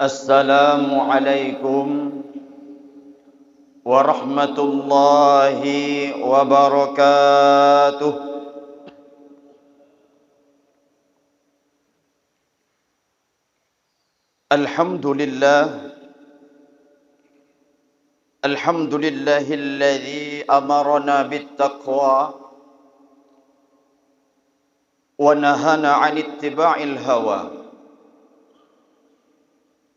Assalamualaikum warahmatullahi wabarakatuh. Alhamdulillah, alhamdulillahilladzi amarna bittaqwa wa nahana 'anil ittiba'il hawa.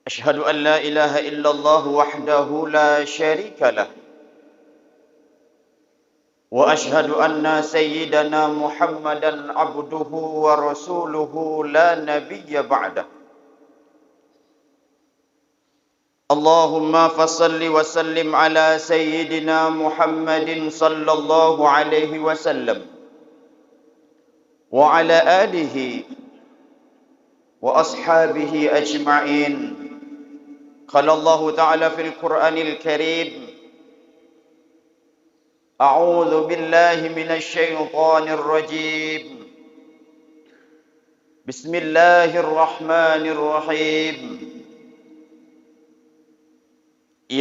Ashhadu an la ilaha illallah wahdahu la syarika lah. Wa ashhadu anna sayyidana Muhammadan abduhu wa rasuluhu la nabiyya ba'dah. Allahumma fassalli wa sallim ala sayyidina Muhammadin sallallahu alaihi wasallam wa ala alihi wa ashabihi ajma'in. قال الله تعالى في القرآن الكريم أعوذ بالله من الشيطان الرجيم بسم الله الرحمن الرحيم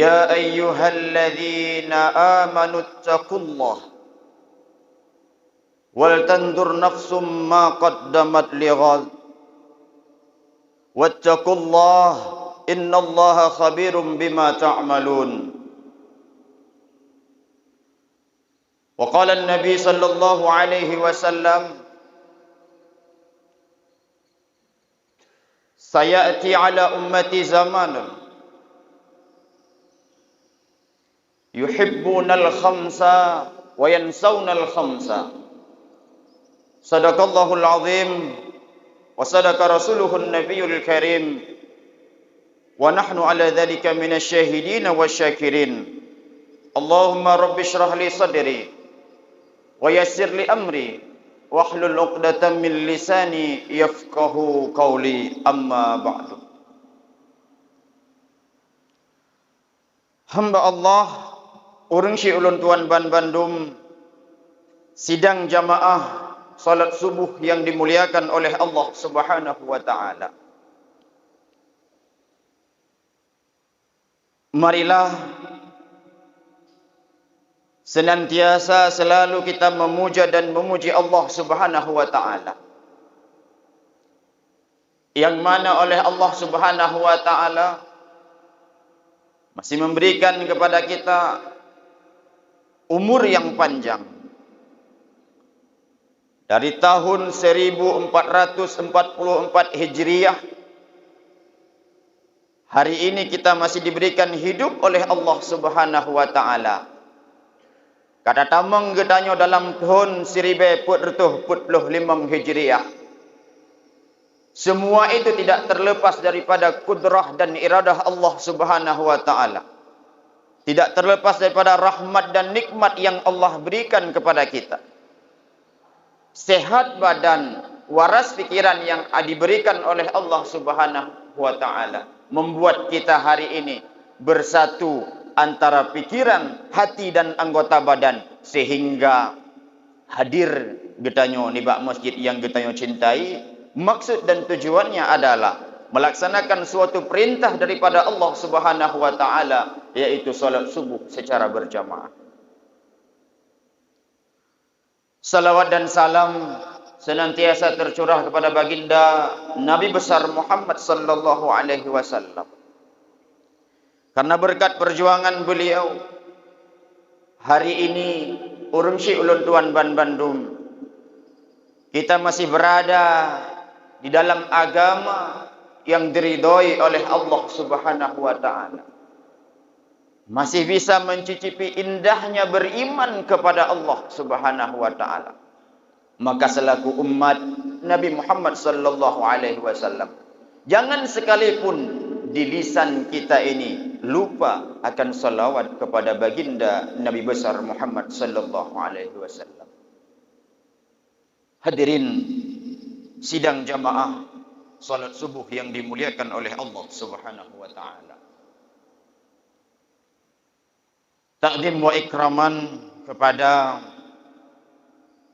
يا أيها الذين آمنوا اتقوا الله ولتنظر نفس ما قدمت لغد واتقوا الله Innallaha khabirum bima ta'malun. Wa qala an-nabi sallallahu alaihi wasallam sayati ala ummati zamanun yuhibbuna al-khamsa wa yansawna al-khamsa. Sadaqallahul azim wa sadaqa rasuluhun nabiyul karim. Wa nahnu ala dhalika minasyahidin wasyakirin. Allahumma rabbi shrah li sadri wa yassir li amri wahlul 'uqdatam min lisani yafqahu qawli, amma ba'du. Hamba Allah urang si ulun tuan ban Bandung sidang jamaah salat subuh yang dimuliakan oleh Allah Subhanahu wa taala. Marilah senantiasa selalu kita memuja dan memuji Allah Subhanahu wa taala, yang mana oleh Allah Subhanahu wa taala masih memberikan kepada kita umur yang panjang. Dari tahun 1444 Hijriah, hari ini kita masih diberikan hidup oleh Allah Subhanahu wa taala. Kata tamang gedanyo dalam tahun 1445 Hijriah. Semua itu tidak terlepas daripada kudrah dan iradah Allah Subhanahu wa taala. Tidak terlepas daripada rahmat dan nikmat yang Allah berikan kepada kita. Sehat badan, waras pikiran yang diberikan oleh Allah Subhanahu wa taala membuat kita hari ini bersatu antara pikiran, hati dan anggota badan, sehingga hadir getanyo nibak masjid yang getanyo cintai. Maksud dan tujuannya adalah melaksanakan suatu perintah daripada Allah Subhanahu wa taala, yaitu salat subuh secara berjamaah. Salawat dan salam senantiasa tercurah kepada baginda Nabi besar Muhammad sallallahu alaihi wasallam. Karena berkat perjuangan beliau, hari ini urang si ulun tuan ban Bandung kita masih berada di dalam agama yang diridhoi oleh Allah Subhanahu wa taala. Masih bisa mencicipi indahnya beriman kepada Allah Subhanahu wa taala. Maka selaku umat Nabi Muhammad sallallahu alaihi wasallam, jangan sekalipun di lisan kita ini lupa akan salawat kepada baginda Nabi besar Muhammad sallallahu alaihi wasallam. Hadirin sidang jamaah salat subuh yang dimuliakan oleh Allah Subhanahu wa taala. Takdim wa ikraman kepada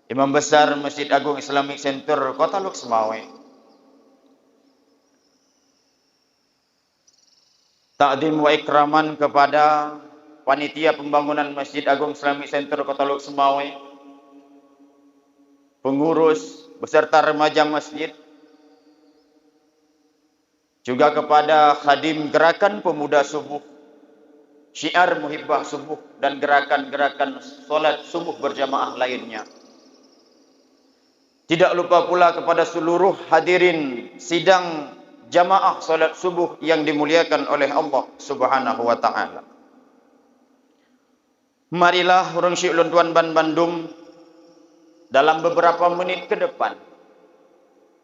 Imam Besar Masjid Agung Islamic Center Kota Lok Semawe, Ta'zim wa ikraman kepada panitia pembangunan Masjid Agung Islamic Center Kota Luk Semawe, pengurus beserta remaja masjid, juga kepada khadim gerakan pemuda subuh, syiar muhibbah subuh, dan gerakan-gerakan solat subuh berjamaah lainnya. Tidak lupa pula kepada seluruh hadirin sidang jamaah solat subuh yang dimuliakan oleh Allah Subhanahu wa taala. Marilah urang syik ulun tuan ban Bandung dalam beberapa menit ke depan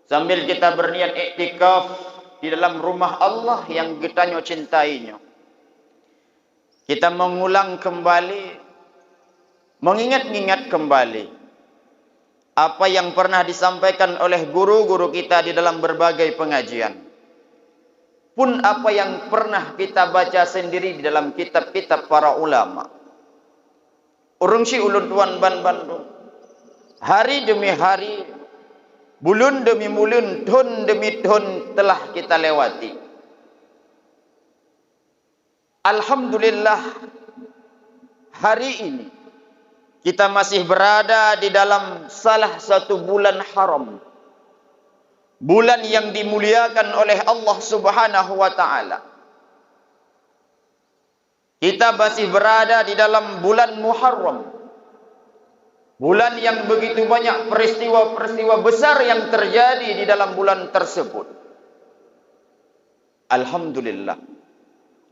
sambil kita berniat iktikaf di dalam rumah Allah yang kita cintainya, kita mengulang kembali, mengingat-ingat kembali apa yang pernah disampaikan oleh guru-guru kita di dalam berbagai pengajian, pun apa yang pernah kita baca sendiri di dalam kitab-kitab para ulama. Urang syik ulun tuan ban Bandung, hari demi hari, bulan demi bulan, tahun demi tahun telah kita lewati. Alhamdulillah, hari ini kita masih berada di dalam salah satu bulan haram, bulan yang dimuliakan oleh Allah Subhanahu wa taala. Kita masih berada di dalam bulan Muharram, bulan yang begitu banyak peristiwa-peristiwa besar yang terjadi di dalam bulan tersebut. Alhamdulillah,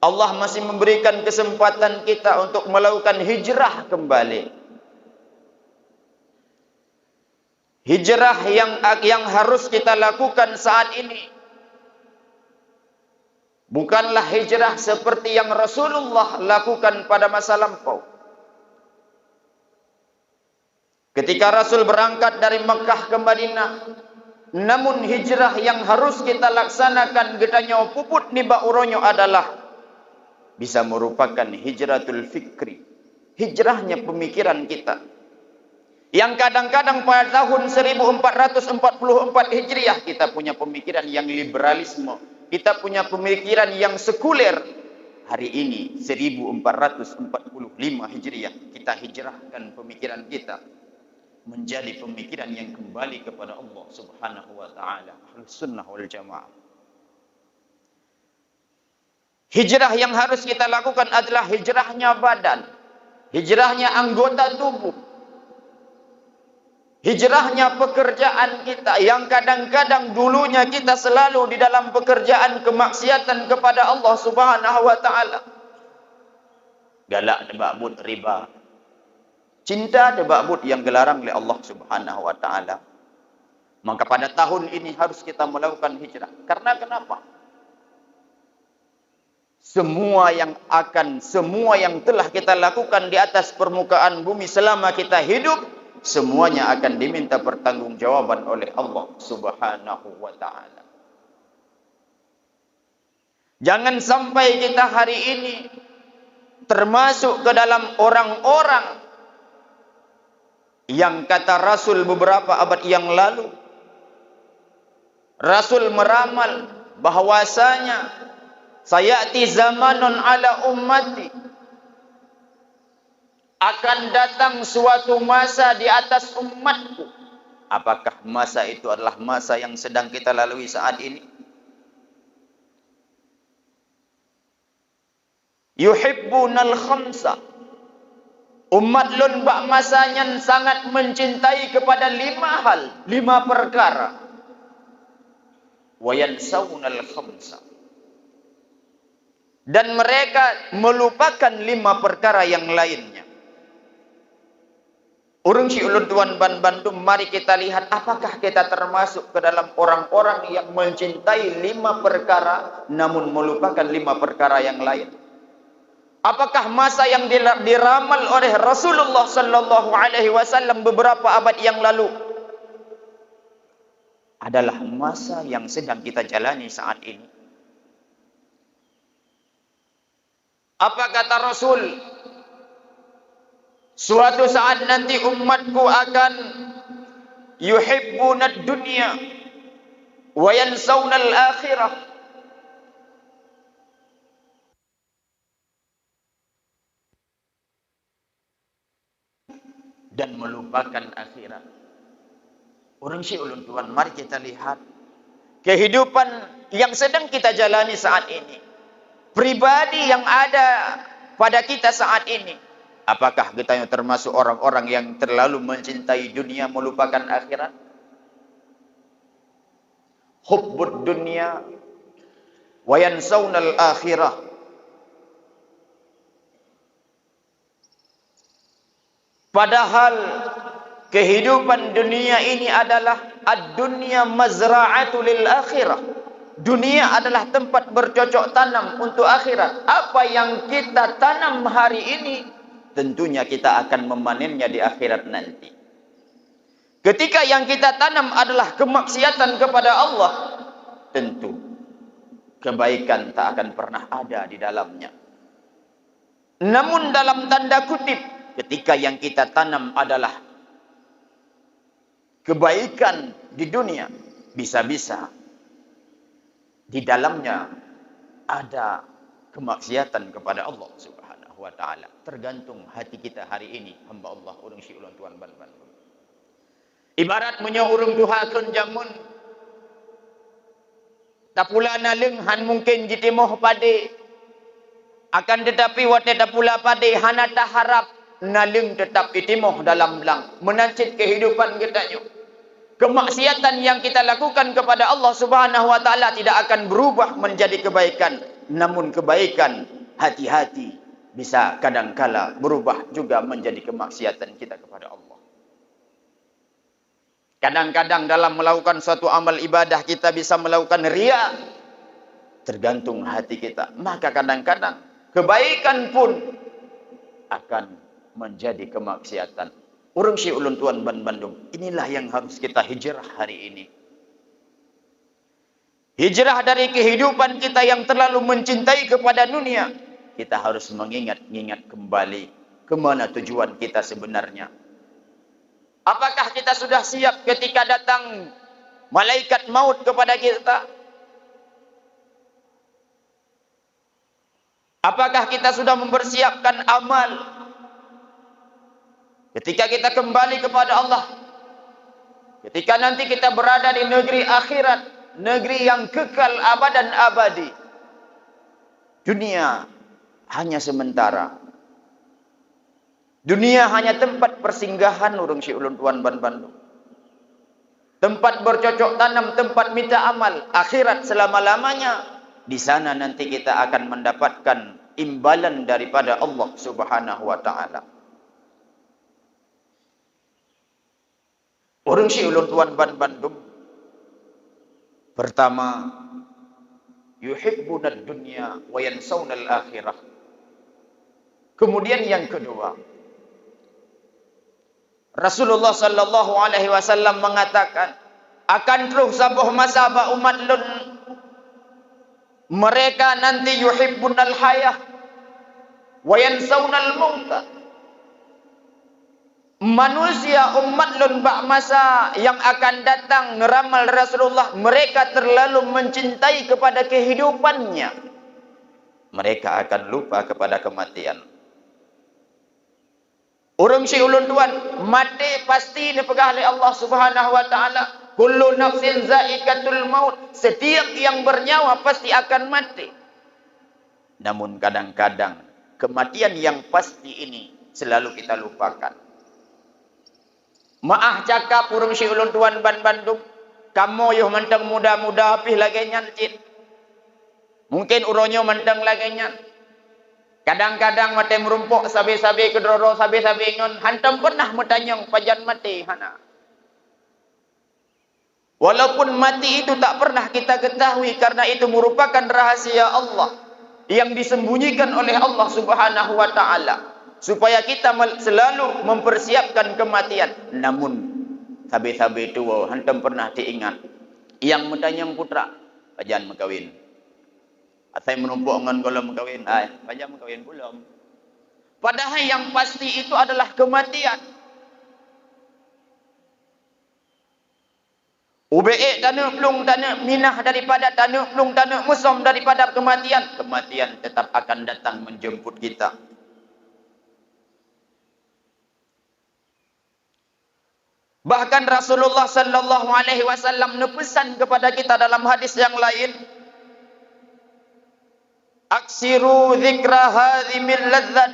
Allah masih memberikan kesempatan kita untuk melakukan hijrah kembali. Hijrah yang harus kita lakukan saat ini bukanlah hijrah seperti yang Rasulullah lakukan pada masa lampau. Ketika Rasul berangkat dari Mekah ke Madinah, namun hijrah yang harus kita laksanakan getanya puput niba uronyo adalah bisa merupakan hijratul fikri, hijrahnya pemikiran kita. Yang kadang-kadang pada tahun 1444 Hijriah kita punya pemikiran yang liberalisme, kita punya pemikiran yang sekuler. Hari ini 1445 Hijriah kita hijrahkan pemikiran kita menjadi pemikiran yang kembali kepada Allah Subhanahu wa taala, Ahlus Sunnah wal Jamaah. Hijrah yang harus kita lakukan adalah hijrahnya badan, hijrahnya anggota tubuh, hijrahnya pekerjaan kita yang kadang-kadang dulunya kita selalu di dalam pekerjaan kemaksiatan kepada Allah Subhanahu wa taala. Galak tebak but riba, cinta tebak but yang gelarang oleh Allah Subhanahu wa taala. Maka pada tahun ini harus kita melakukan hijrah. Karena kenapa? Semua yang telah kita lakukan di atas permukaan bumi selama kita hidup, semuanya akan diminta pertanggungjawaban oleh Allah Subhanahu wa taala. Jangan sampai kita hari ini termasuk ke dalam orang-orang yang kata Rasul beberapa abad yang lalu, Rasul meramal bahwasanya sayati zamanun ala ummati, akan datang suatu masa di atas umatku. Apakah masa itu adalah masa yang sedang kita lalui saat ini? Yuhibbunal khamsa, umat lun bak masanya sangat mencintai kepada 5 hal, 5 perkara. Wa yansawnal khamsa, dan mereka melupakan 5 perkara yang lainnya. Urang si ulun tuan ban Bandung, mari kita lihat apakah kita termasuk ke dalam orang-orang yang mencintai 5 perkara namun melupakan 5 perkara yang lain. Apakah masa yang diramal oleh Rasulullah sallallahu alaihi wasallam beberapa abad yang lalu adalah masa yang sedang kita jalani saat ini? Apa kata Rasul? Suatu saat nanti umatku akan yuhibbunad dunya wa yansawnal akhirah. melupakan akhirat. Orang si ulun tuan, mari kita lihat kehidupan yang sedang kita jalani saat ini. Pribadi yang ada pada kita saat ini. Apakah kita yang termasuk orang-orang yang terlalu mencintai dunia melupakan akhirat? Hubbud dunya wa yansawna al-akhirah. Padahal kehidupan dunia ini adalah ad-dunya mazra'atu lil akhirah. Dunia adalah tempat bercocok tanam untuk akhirat. Apa yang kita tanam hari ini, tentunya kita akan memanennya di akhirat nanti. Ketika yang kita tanam adalah kemaksiatan kepada Allah, tentu kebaikan tak akan pernah ada di dalamnya. Namun dalam tanda kutip, ketika yang kita tanam adalah kebaikan di dunia, bisa-bisa di dalamnya ada kemaksiatan kepada Allah Subhanahu wa taala. Tergantung hati kita hari ini, hamba Allah urang si ulun tuan ban-ban. Ibarat munya urang duhakeun jamun tapula naleung han mungkin jitimoh pade, akan tetapi wate tapula pade hana taharap naleung tetap itimoh dalam belang menancit kehidupan kita nyo. Kemaksiatan yang kita lakukan kepada Allah Subhanahu wa taala tidak akan berubah menjadi kebaikan, namun kebaikan hati-hati bisa kadangkala berubah juga menjadi kemaksiatan kita kepada Allah. Kadang-kadang dalam melakukan suatu amal ibadah kita bisa melakukan riya, tergantung hati kita. Maka kadang-kadang kebaikan pun akan menjadi kemaksiatan. Urang si ulun tuan ban Bandung, inilah yang harus kita hijrah hari ini. Hijrah dari kehidupan kita yang terlalu mencintai kepada dunia. Kita harus mengingat kembali kemana tujuan kita sebenarnya. Apakah kita sudah siap ketika datang malaikat maut kepada kita? Apakah kita sudah mempersiapkan amal? Ketika kita kembali kepada Allah, ketika nanti kita berada di negeri akhirat, negeri yang kekal abadan abadi. Dunia hanya sementara. Dunia hanya tempat persinggahan urang si ulun tuan ban Bandung. Tempat bercocok tanam, tempat minta amal. Akhirat selama-lamanya. Di sana nanti kita akan mendapatkan imbalan daripada Allah Subhanahu wa taala. Urang si ulun tuan ban Bandung. Pertama, yuhibbunad dunya wa yansawna al-akhirah. Kemudian yang kedua, Rasulullah sallallahu alaihi wasallam mengatakan, akan terus sabuh masaba umat lun mereka nanti yuhibbunal hayah wa yansawnal mauta. Manusia umat lun bak masa yang akan datang, ngeramal Rasulullah, mereka terlalu mencintai kepada kehidupannya. Mereka akan lupa kepada kematian. Urang si ulun tuan, mati pasti dipegah oleh Allah Subhanahu wa taala. Kullu nafsin za'iqatul maut. Setiap yang bernyawa pasti akan mati. Namun kadang-kadang kematian yang pasti ini selalu kita lupakan. Maah cakap urang si ulun tuan ban Bandung, kamu yo mentang muda-muda apih lagi nyancit. Mungkin uronyo mentang lagi nyan. Kadang-kadang mati merumpuk sabi-sabi kedroro sabi-sabi ngon hantam pernah metanyang pajan mati hana. Walaupun mati itu tak pernah kita ketahui karena itu merupakan rahasia Allah yang disembunyikan oleh Allah Subhanahu wa taala supaya kita selalu mempersiapkan kematian. Namun sabi-sabi itu hantam pernah diingat yang metanyang putra pajan mekawin. Asai menumpuk ngan golom kawin, pajam kawin belum. Padahal yang pasti itu adalah kematian. UBE tanuk plung tanuk minah daripada tanuk plung tanuk musom daripada kematian. Kematian tetap akan datang menjemput kita. Bahkan Rasulullah sallallahu alaihi wasallam nepesan kepada kita dalam hadis yang lain, aksiru dzikra hadhimil ladzat.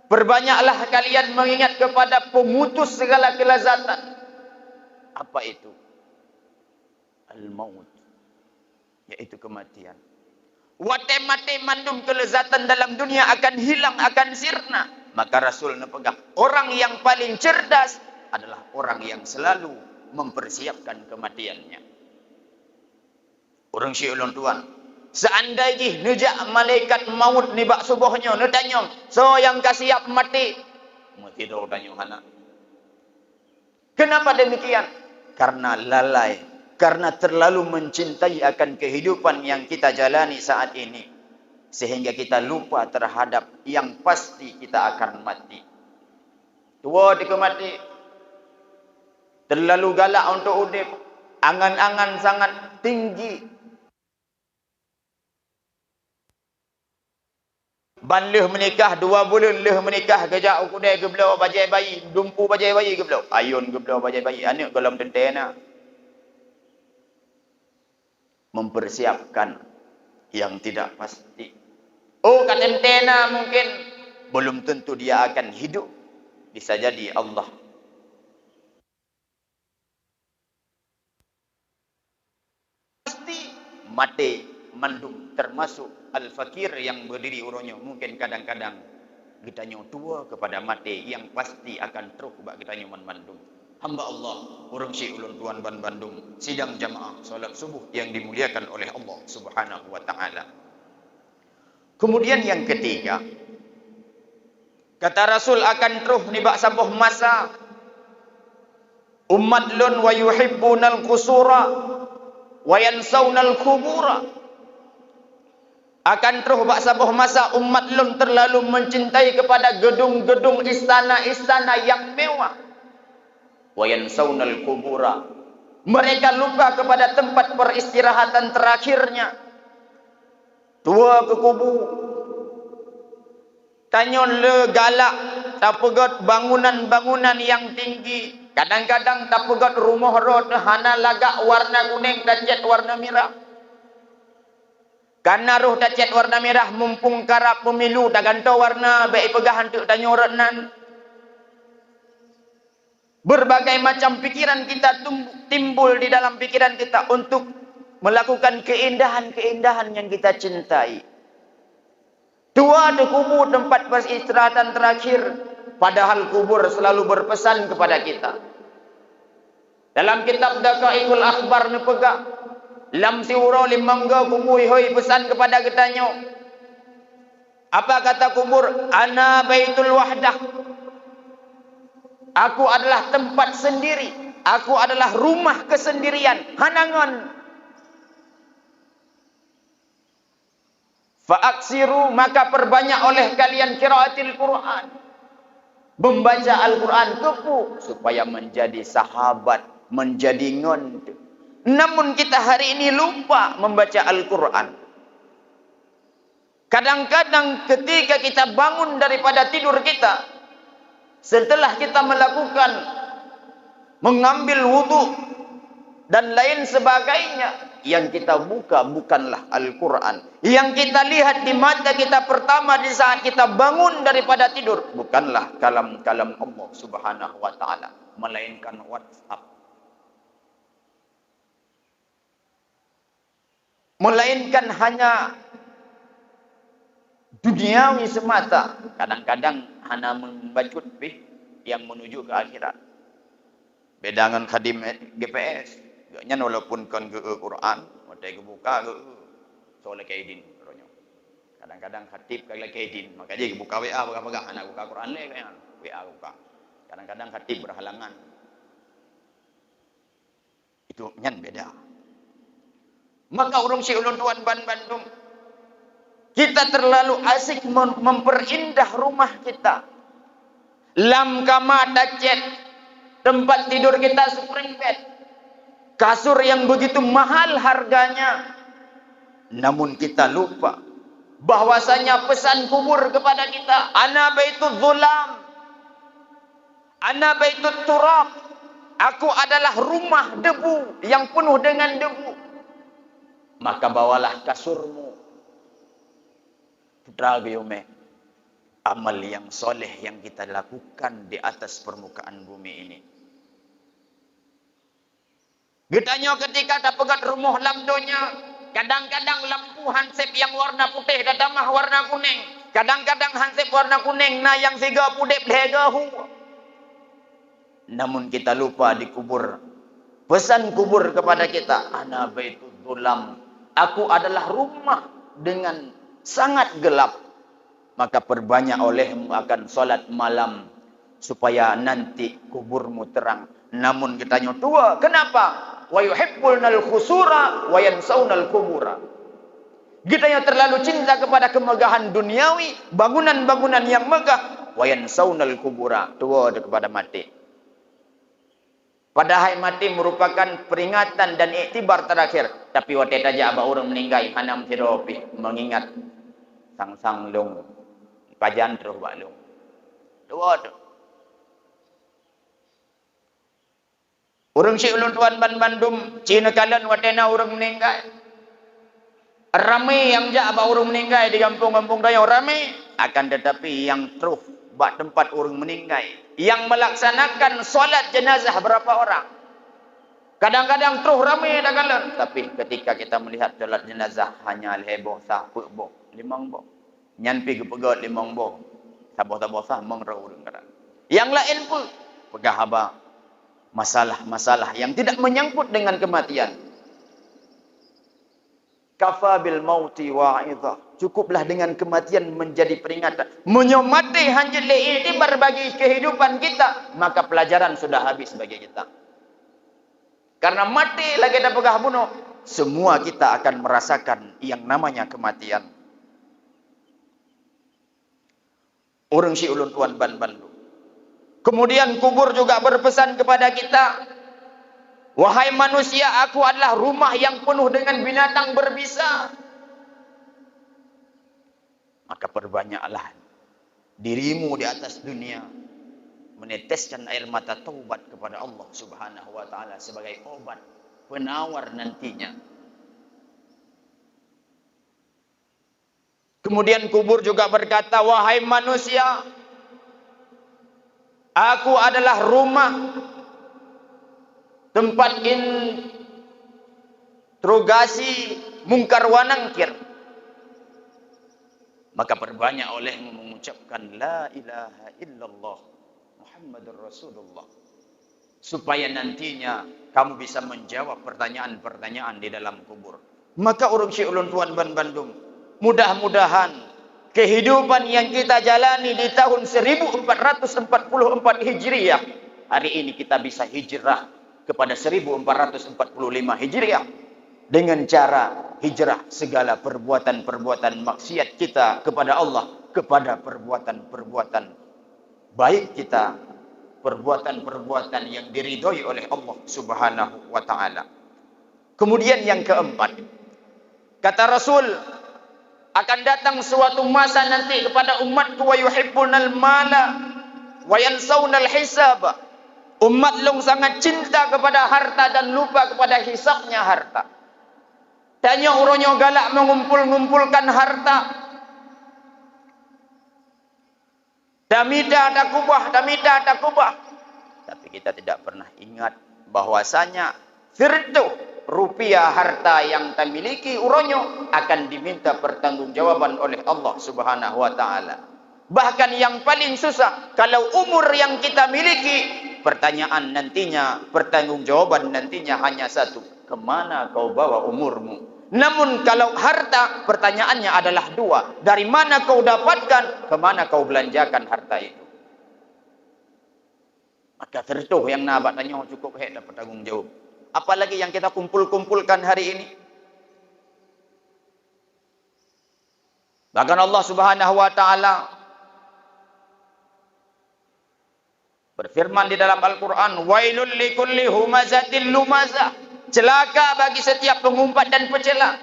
Perbanyaklah kalian mengingat kepada pemutus segala kelezatan. Apa itu? Al-maut, yaitu kematian. Wate-mate mandum kelezatan dalam dunia akan hilang, akan sirna. Maka Rasul pegang, orang yang paling cerdas adalah orang yang selalu mempersiapkan kematiannya. Orang syiulun tuan, seandainya nejak malaikat maut ni bak subuhnya, ne tanya, so yang kasiap mati, mati dah tanya hana. Kenapa demikian? Karena lalai, karena terlalu mencintai akan kehidupan yang kita jalani saat ini, sehingga kita lupa terhadap yang pasti kita akan mati. Tua di mati, terlalu galak untuk udip, angan-angan sangat tinggi. Ban leh menikah 2 bulan, leh menikah kejak ukudai geblau bajai bayi, dumpu bajai bayi geblau, ayun geblau bajai bayi, anak dalam tentena. Mempersiapkan yang tidak pasti. Oh, kat tentena mungkin belum tentu dia akan hidup. Bisa jadi Allah pasti mati mandum, termasuk al-fakir yang berdiri uronyo. Mungkin kadang-kadang kita tua kepada mati yang pasti akan teruk bak kita mandum. Hamba Allah, orang Syekh Ulun Tuan Ban Bandung, sidang jamaah salat subuh yang dimuliakan oleh Allah Subhanahu wa taala. Kemudian yang ketiga, kata Rasul akan terus nibak sambuh masa ummat lun wa yuhibbunal qusura wa yansawnal kubura. Akan terus bak sambuh masa umat lun terlalu mencintai kepada gedung-gedung istana-istana yang mewah. Wa yansawnal kubura. Mereka lupa kepada tempat peristirahatan terakhirnya. Tua ke kubu. Tanyon le galak tapegot bangunan-bangunan yang tinggi. Kadang-kadang tapegot rumah rod hana lagak warna kuning dan cat warna merah. Karena roh dan cat warna merah mumpung karap pemilu tak ganto warna baik pegahan tu tanyo retnan. Berbagai macam pikiran kita timbul di dalam pikiran kita untuk melakukan keindahan-keindahan yang kita cintai. Tua di kubur tempat peristirahatan terakhir, padahal kubur selalu berpesan kepada kita. Dalam kitab Daqaiqul Akhbar ni pegak, lam siuro limangga kubur hoi pesan kepada kitanya. Apa kata kubur? Ana baitul wahdah. Aku adalah tempat sendiri. Aku adalah rumah kesendirian. Hanangan. Fa'aksiru, maka perbanyak oleh kalian qiraatil Quran. Membaca Al-Quran kepu. Supaya menjadi sahabat. Menjadi ngonde. Namun kita hari ini lupa membaca Al-Quran. Kadang-kadang ketika kita bangun daripada tidur kita, setelah kita melakukan mengambil wudu dan lain sebagainya, yang kita buka bukanlah Al-Quran. Yang kita lihat di mata kita pertama di saat kita bangun daripada tidur bukanlah kalam-kalam Allah Subhanahu wa taala, melainkan WhatsApp. Melainkan hanya duniawi semata. Kadang-kadang hanya membacut yang menuju ke akhirat. Beda dengan khadim GPS. Gaknya walaupun kan ke Quran, mata ke buka ke soal kaidin. Kadang-kadang khatib kagak kaidin, maka dia buka WA pegang anak buka Quran le kan. WA buka. Kadang-kadang khatib berhalangan. Itu nyan beda. Maka orang Syekh Ulun Tuan Ban Bandung, kita terlalu asik memperindah rumah kita. Lam kamar dacet, tempat tidur kita spring bed, kasur yang begitu mahal harganya. Namun kita lupa bahwasanya pesan kubur kepada kita, ana baitul zulam. Ana baitut turab. Aku adalah rumah debu yang penuh dengan debu. Maka bawalah kasurmu. Putra Giyume, amal yang soleh yang kita lakukan di atas permukaan bumi ini. Getanya ketika ada pegat rumah lamdonya, kadang-kadang lampu hansip yang warna putih datamah warna kuning. Kadang-kadang hansip warna kuning na yang siga pudip legahu. Namun kita lupa dikubur. Pesan kubur kepada kita, ana baitul zulam. Aku adalah rumah dengan sangat gelap. Maka perbanyak olehmu akan solat malam supaya nanti kuburmu terang. Namun kitanya tua, kenapa? Wa yuhibbunal khusura wa yansaunal kubura. Kita yang terlalu cinta kepada kemegahan duniawi, bangunan-bangunan yang megah, wa yansaunal kubura, tua kepada mati. Padahal mati merupakan peringatan dan iktibar terakhir. Tapi waktu saja abah orang meninggal, hanam tiropi mengingat sang-sang long, pajan terus bak long. Tua tu. Orang si ulun tuan ban Bandung, Cina kalan waktu na orang meninggal. Ramai yang jak abah orang meninggal di kampung-kampung daya ramai. Akan tetapi yang terus bak tempat orang meninggal, yang melaksanakan solat jenazah berapa orang? Kadang-kadang terus ramai dah kalan. Tapi ketika kita melihat solat jenazah hanya heboh sah boh, limang boh. Nyan pi kepegat limang boh. Saboh-saboh sah mengrau dengan. Yang lain pun pegah abah masalah-masalah yang tidak menyangkut dengan kematian. Kafa bil mauti wa'idha. Cukuplah dengan kematian menjadi peringatan. Menyomati hanjil i'tibar bagi kehidupan kita, maka pelajaran sudah habis bagi kita. Karena mati lagi ada pegah bunuh, semua kita akan merasakan yang namanya kematian. Orang si ulun tuan ban Bandung. Kemudian kubur juga berpesan kepada kita, wahai manusia, aku adalah rumah yang penuh dengan binatang berbisa. Maka perbanyaklah dirimu di atas dunia meneteskan air mata taubat kepada Allah Subhanahu wa taala sebagai obat penawar nantinya. Kemudian kubur juga berkata, wahai manusia, aku adalah rumah tempat interogasi mungkar wa nangkir. Maka perbanyak olehmu mengucapkan la ilaha illallah Muhammadur Rasulullah, supaya nantinya kamu bisa menjawab pertanyaan-pertanyaan di dalam kubur. Maka orang Syekh Ulun Tuan ban Bandung, mudah-mudahan kehidupan yang kita jalani di tahun 1444 Hijriah, hari ini kita bisa hijrah kepada 1445 Hijriah dengan cara hijrah segala perbuatan-perbuatan maksiat kita kepada Allah, kepada perbuatan-perbuatan baik kita, perbuatan-perbuatan yang diridhoi oleh Allah Subhanahu wa taala. Kemudian yang keempat, kata Rasul, akan datang suatu masa nanti kepada umatku, wa yuhibbunal mala wa yansaunal hisab. Umat long sangat cinta kepada harta dan lupa kepada hisabnya harta. Tanya orangnya galak mengumpul-ngumpulkan harta. Damida ada kubah. Tapi kita tidak pernah ingat bahwasanya firduh rupiah harta yang kita miliki uronyo akan diminta pertanggungjawaban oleh Allah Subhanahu wa taala. Bahkan yang paling susah, kalau umur yang kita miliki, pertanyaan nantinya, pertanggungjawaban nantinya hanya satu, kemana kau bawa umurmu? Namun kalau harta, pertanyaannya adalah dua, dari mana kau dapatkan, kemana kau belanjakan harta itu? Maka tertuh yang nak tanya cukup dapat tanggung jawab. Apalagi yang kita kumpul-kumpulkan hari ini. Bahkan Allah Subhanahu wa taala berfirman di dalam Al-Qur'an, wailul likulli humazatil lumazah. Celaka bagi setiap pengumpat dan pecela.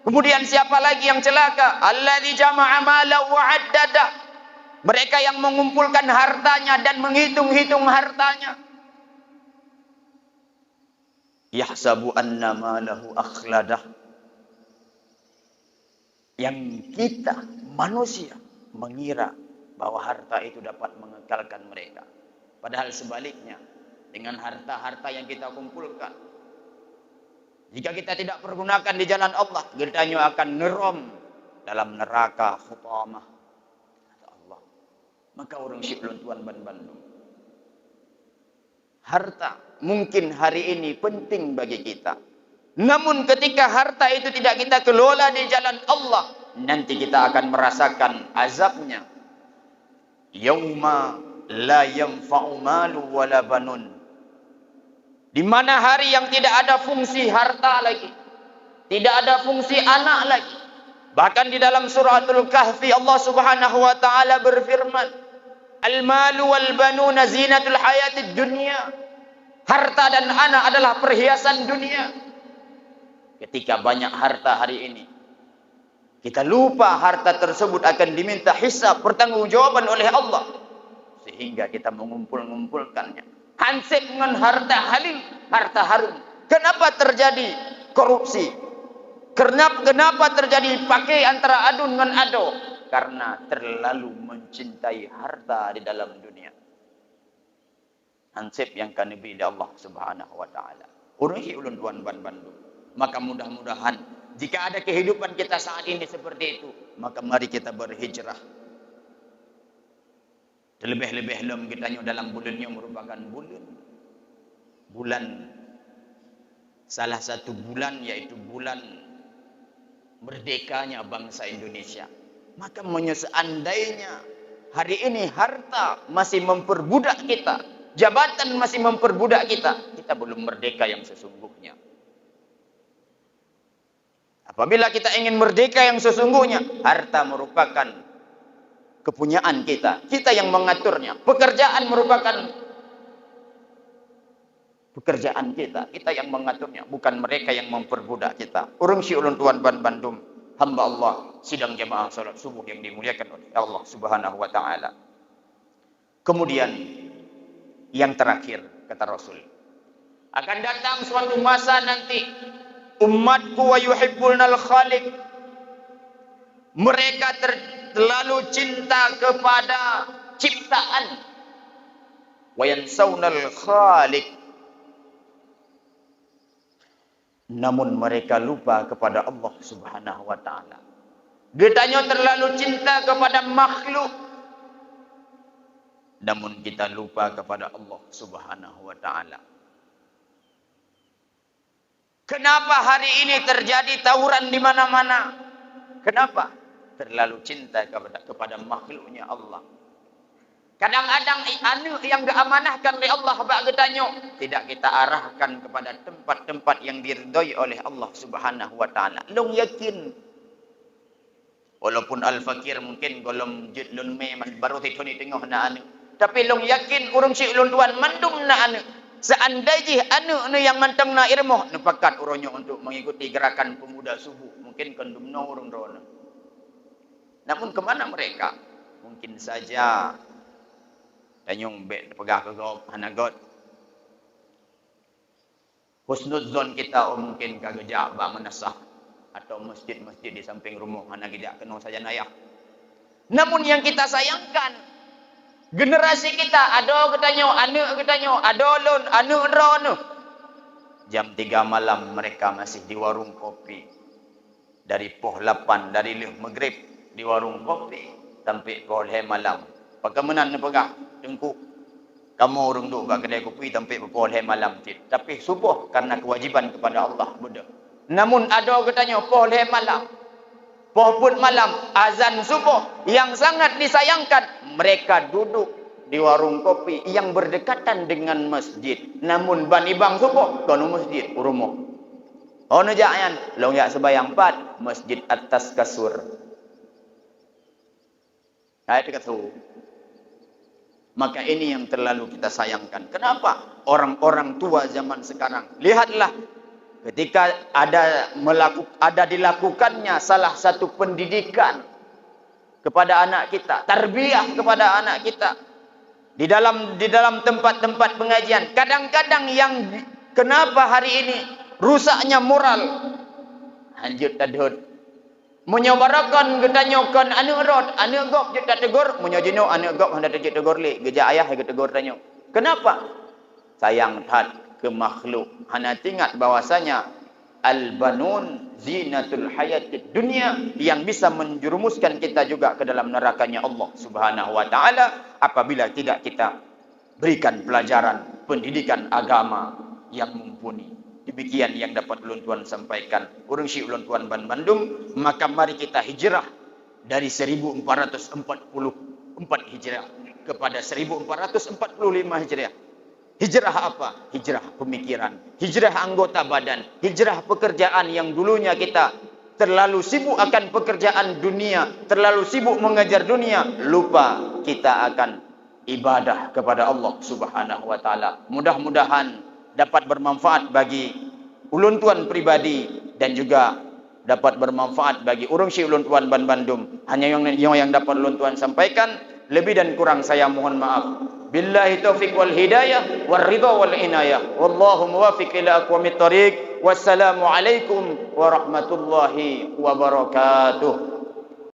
Kemudian siapa lagi yang celaka? Alladzi jama'a mala wa 'addada. Mereka yang mengumpulkan hartanya dan menghitung-hitung hartanya. Yahsabu anna malahu akhladah. Yang kita manusia mengira bahwa harta itu dapat mengekalkan mereka. Padahal sebaliknya, dengan harta-harta yang kita kumpulkan, jika kita tidak pergunakan di jalan Allah, kita akan nerom dalam neraka khutamah. Kata Allah. Maka orang syiklun tuan ban Bandung. Harta mungkin hari ini penting bagi kita. Namun ketika harta itu tidak kita kelola di jalan Allah, nanti kita akan merasakan azabnya. Yauma la yanfa'u malu wala banun. Di mana hari yang tidak ada fungsi harta lagi, tidak ada fungsi anak lagi. Bahkan di dalam suratul Kahfi Allah Subhanahu wa taala berfirman, "Al-malu wal banuna zinatul hayatid dunya." Harta dan anak adalah perhiasan dunia. Ketika banyak harta hari ini, kita lupa harta tersebut akan diminta hisab, pertanggungjawaban oleh Allah. Sehingga kita mengumpulkannya. Hansip dengan harta halal, harta harum. Kenapa terjadi korupsi? Kenapa terjadi pakai antara adun dengan ado? Karena terlalu mencintai harta di dalam dunia. Hansip yang kanibi di Allah Subhanahu wa taala. Uruhi ulun tuan ban Bandung. Maka mudah-mudahan jika ada kehidupan kita saat ini seperti itu, maka mari kita berhijrah. Terlebih-lebih lem kita dalam bulannya merupakan bulan salah satu bulan, yaitu bulan merdekanya bangsa Indonesia. Maka seandainya hari ini harta masih memperbudak kita, jabatan masih memperbudak kita, kita belum merdeka yang sesungguhnya. Apabila kita ingin merdeka yang sesungguhnya, harta merupakan kepunyaan kita. Kita yang mengaturnya. Pekerjaan merupakan pekerjaan kita. Kita yang mengaturnya. Bukan mereka yang memperbudak kita. Urung si ulun tuan ban Bandung. Hamba Allah. Sidang jamaah salat subuh yang dimuliakan oleh Allah Subhanahu wa ta'ala. Kemudian, yang terakhir, kata Rasul. Akan datang suatu masa nanti. Umatku wa yuhibbulnal khaliq. Mereka terlalu cinta kepada ciptaan. Wa yansawnal khaliq. Namun mereka lupa kepada Allah Subhanahu wa taala. Ditanya terlalu cinta kepada makhluk. Namun kita lupa kepada Allah Subhanahu wa taala. Kenapa hari ini terjadi tawuran di mana-mana? Kenapa? Terlalu cinta kepada makhluknya Allah. Kadang-kadang anu yang diamanahkan oleh Allah bak getanyo tidak kita arahkan kepada tempat-tempat yang diridhai oleh Allah Subhanahu wa taala. Long yakin walaupun al-fakir mungkin golom jidlun me baru titoni tengah na anu. Tapi long yakin urang si ulun tuan mandum na anu. Seandainya anu yang mantang na irmoh nepakat uronyo untuk mengikuti gerakan pemuda subuh. Mungkin kandumno urang rono. Namun kemana mereka? Mungkin saja tanyong pegah ke gop hanagot. Husnudzon kita mungkin kagejak ba menasah atau masjid-masjid di samping rumah anak tidak kenal saja nayah. Namun yang kita sayangkan generasi kita ado ketanyo ado lon anu rono. Jam 3 malam mereka masih di warung kopi. Dari poh 8 dari leh maghrib di warung kopi sampai poh malam. Pagamenan na pagah tengku. Kamu urung duk ba kedai kopi sampai poh malam tit. Tapi subuh karena kewajiban kepada Allah benda. Namun ado ketanyo poh malam. Poh pun malam azan subuh yang sangat disayangkan mereka duduk di warung kopi yang berdekatan dengan masjid. Namun bani bang subuh kono masjid urumo. Ono jayan long ya sebayang 4 masjid atas kasur. Ayat kasur. Maka ini yang terlalu kita sayangkan. Kenapa? Orang-orang tua zaman sekarang. Lihatlah ketika ada dilakukannya salah satu pendidikan kepada anak kita, tarbiyah kepada anak kita. Di dalam tempat-tempat pengajian, kadang-kadang yang kenapa hari ini rusaknya moral, lanjut tadhut menyobarakan getanyokan anu rod anu gop kita tegur menyojino anu gop hendak tegur li geja ayah ge tegur tanyo. Kenapa? Sayang tat ke makhluk. Hana ingat bahwasanya al-banun zinatul hayatid dunia, yang bisa menjerumuskan kita juga ke dalam nerakanya Allah Subhanahu wa taala apabila tidak kita berikan pelajaran pendidikan agama yang mumpuni. Demikian yang dapat ulun tuan sampaikan. Urang si ulun tuan Ban Bandung, maka mari kita hijrah dari 1444 hijrah kepada 1445 hijrah. Hijrah apa? Hijrah pemikiran, hijrah anggota badan, hijrah pekerjaan yang dulunya kita terlalu sibuk akan pekerjaan dunia, terlalu sibuk mengejar dunia, lupa kita akan ibadah kepada Allah Subhanahu wa taala. Mudah-mudahan dapat bermanfaat bagi ulun tuan pribadi dan juga dapat bermanfaat bagi urang si ulun tuan Ban Bandung. Hanya yang dapat ulun tuan sampaikan, lebih dan kurang saya mohon maaf. Billahi taufiq wal hidayah wal ridha wal inayah. Wallahu muwaffiq ila aqwamit thariq. Wassalamu alaikum warahmatullahi wabarakatuh.